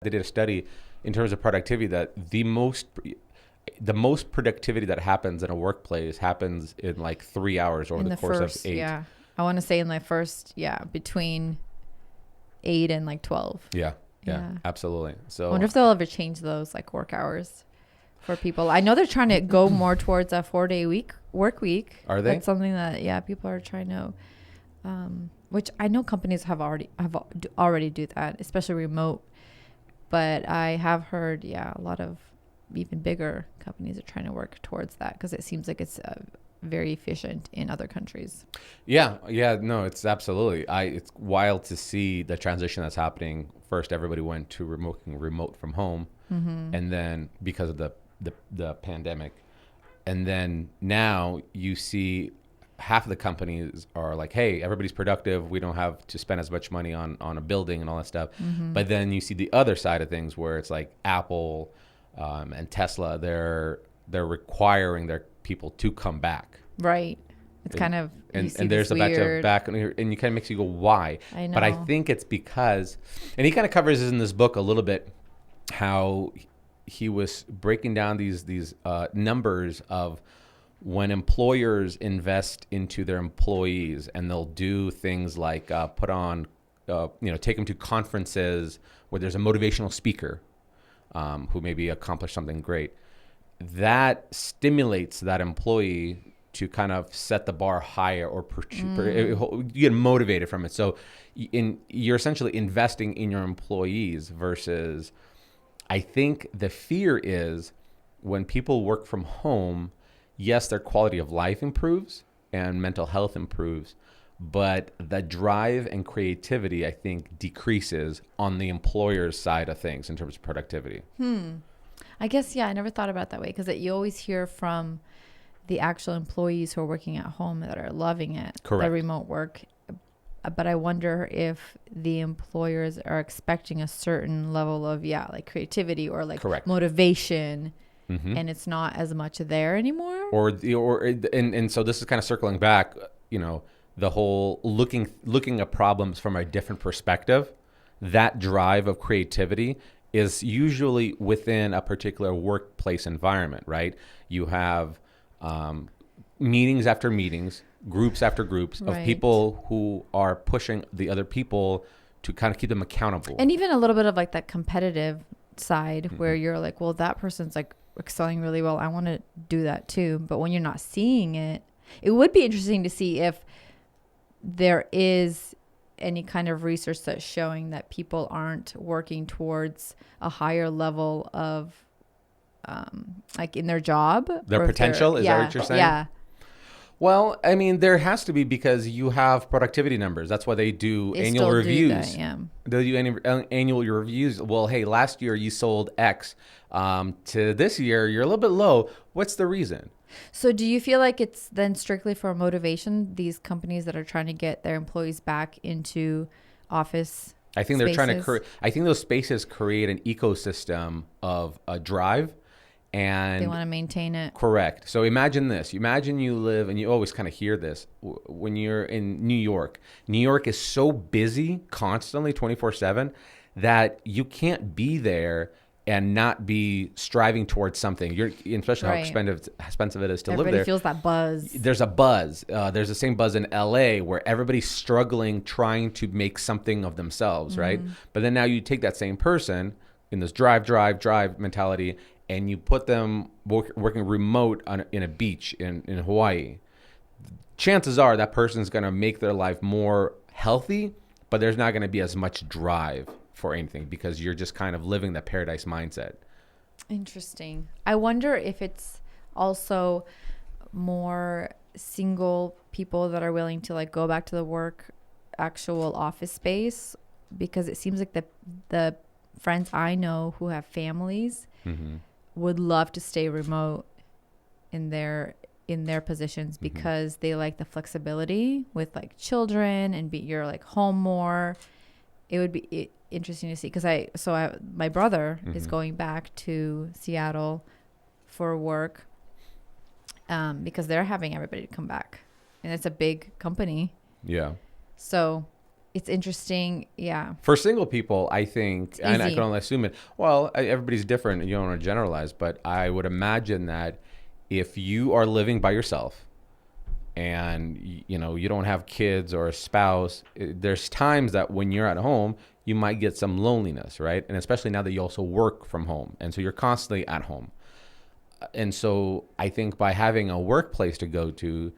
They did a study in terms of productivity that the most productivity that happens in a workplace happens in like 3 hours over In the the course of first, 8. yeah. I want to say in the first, yeah, between 8 and like 12. Yeah, Yeah. absolutely. I So wonder if they'll ever change those like work hours for people. I know they're trying to go more towards a 4-day work week. Are they? That's something that, yeah, people are trying to, which I know companies already do that, especially remote. But I have heard, yeah, a lot of even bigger companies are trying to work towards that because it seems like it's very efficient in other countries. yeah, no, it's absolutely. It's wild to see the transition that's happening. First, everybody went to remote from home, and then because of the pandemic, and then now you see half of the companies are like, hey, everybody's productive, we don't have to spend as much money on a building and all that stuff. But then you see the other side of things where it's like Apple and Tesla, they're requiring their people to come back. Right. It's kind of, you see And there's this a batch of weird, back, and you kind of makes you go, why? I But I know. think it's because, and he kind of covers this in this book a little bit, how he was breaking down these numbers of when employers invest into their employees, and they'll do things like put on, take them to conferences where there's a motivational speaker who maybe accomplished something great. That stimulates that employee to kind of set the bar higher, or you get motivated from it. So you're essentially investing in your employees versus, I think the fear is when people work from home, yes, their quality of life improves and mental health improves, but the drive and creativity, I think, decreases on the employer's side of things in terms of productivity. I guess, yeah, I never thought about it that way because you always hear from the actual employees who are working at home that are loving it, Correct. the remote work. But I wonder if the employers are expecting a certain level of, yeah, like creativity or like Correct. motivation, and it's not as much there anymore. And so this is kind of circling back, the whole looking at problems from a different perspective. That drive of creativity is usually within a particular workplace environment, right? You have meetings after meetings, groups after groups of Right. people who are pushing the other people to kind of keep them accountable. And even a little bit of like that competitive side where you're like, well, that person's like excelling really well. I want to do that too. But when you're not seeing it, it would be interesting to see if there is any kind of research that's showing that people aren't working towards a higher level of like in their job. Their or if potential? they're- Is that what you're saying? Yeah. Well, I mean, there has to be, because you have productivity numbers. That's why they do They annual still reviews. do that, yeah. They do annual reviews. Well, hey, last year you sold X. To this year, you're a little bit low. What's the reason? So do you feel like it's then strictly for motivation, these companies that are trying to get their employees back into office I think they're trying to spaces? create. I think those spaces create an ecosystem of a drive, and They want to maintain it. correct. So imagine this. Imagine you live, and you always kind of hear this when you're in New York. New York is so busy constantly, 24/7, that you can't be there and not be striving towards something. Especially Right. how expensive it is to live Everybody there. feels that buzz. There's a buzz. There's the same buzz in LA where everybody's struggling, trying to make something of themselves, right? But then now you take that same person in this drive mentality, and you put them working remote in a beach in Hawaii. Chances are that person's going to make their life more healthy, but there's not going to be as much drive for anything because you're just kind of living that paradise mindset. Interesting. I wonder if it's also more single people that are willing to like go back to the actual office space, because it seems like the friends I know who have families would love to stay remote in their positions because they like the flexibility with like children and you're like home more. It would be interesting to see because my brother is going back to Seattle for work because they're having everybody to come back, and it's a big company. Yeah. So it's interesting. Yeah. For single people, I think, and I easy. can only assume it. Well, everybody's different. You don't want to generalize, but I would imagine that if you are living by yourself and you don't have kids or a spouse, there's times that when you're at home, you might get some loneliness, right? And especially now that you also work from home, and so you're constantly at home. And so I think by having a workplace to go to,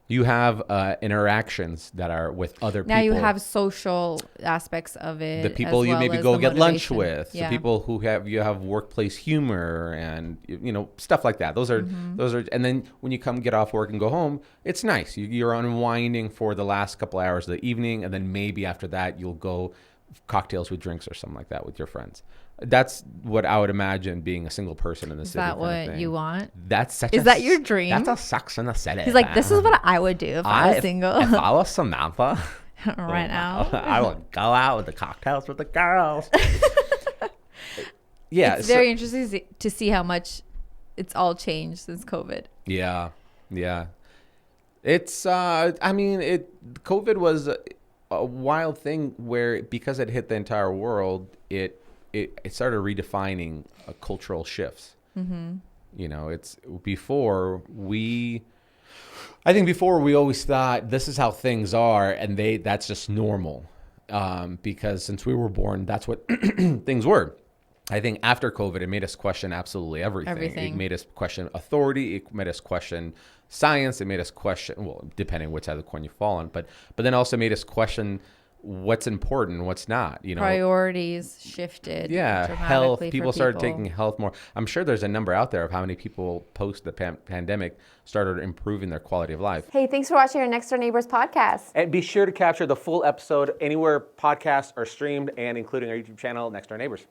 you have interactions that are with other people. Now you have social aspects of it. The people as you well maybe as go the get lunch motivation. with, the people who you have workplace humor and stuff like that. Those are and then when you come get off work and go home, it's nice. You're unwinding for the last couple hours of the evening, and then maybe after that you'll go cocktails with drinks or something like that with your friends. That's what I would imagine being a single person in the city. Is that what you want? That's such. Is that your dream? That's a Sex in the City. He's like, this is what I would do if I was single. If I was Samantha right now, I would go out with the cocktails with the girls. Yeah, it's very interesting to see how much it's all changed since COVID. Yeah. It's COVID was a wild thing where, because it hit the entire world, it started redefining cultural shifts. Mm-hmm. It's I think before we always thought this is how things are, and that's just normal, because since we were born, that's what things were. I think after COVID, it made us question absolutely everything. It made us question authority. It made us question science. It made us question, well, depending which side of the coin you fall on, but then also made us question what's important, what's not. Priorities shifted. Yeah, health. People started taking health more. I'm sure there's a number out there of how many people post the pandemic started improving their quality of life. Hey, thanks for watching our Next Door Neighbors podcast. And be sure to capture the full episode anywhere podcasts are streamed, and including our YouTube channel, Next Door Neighbors.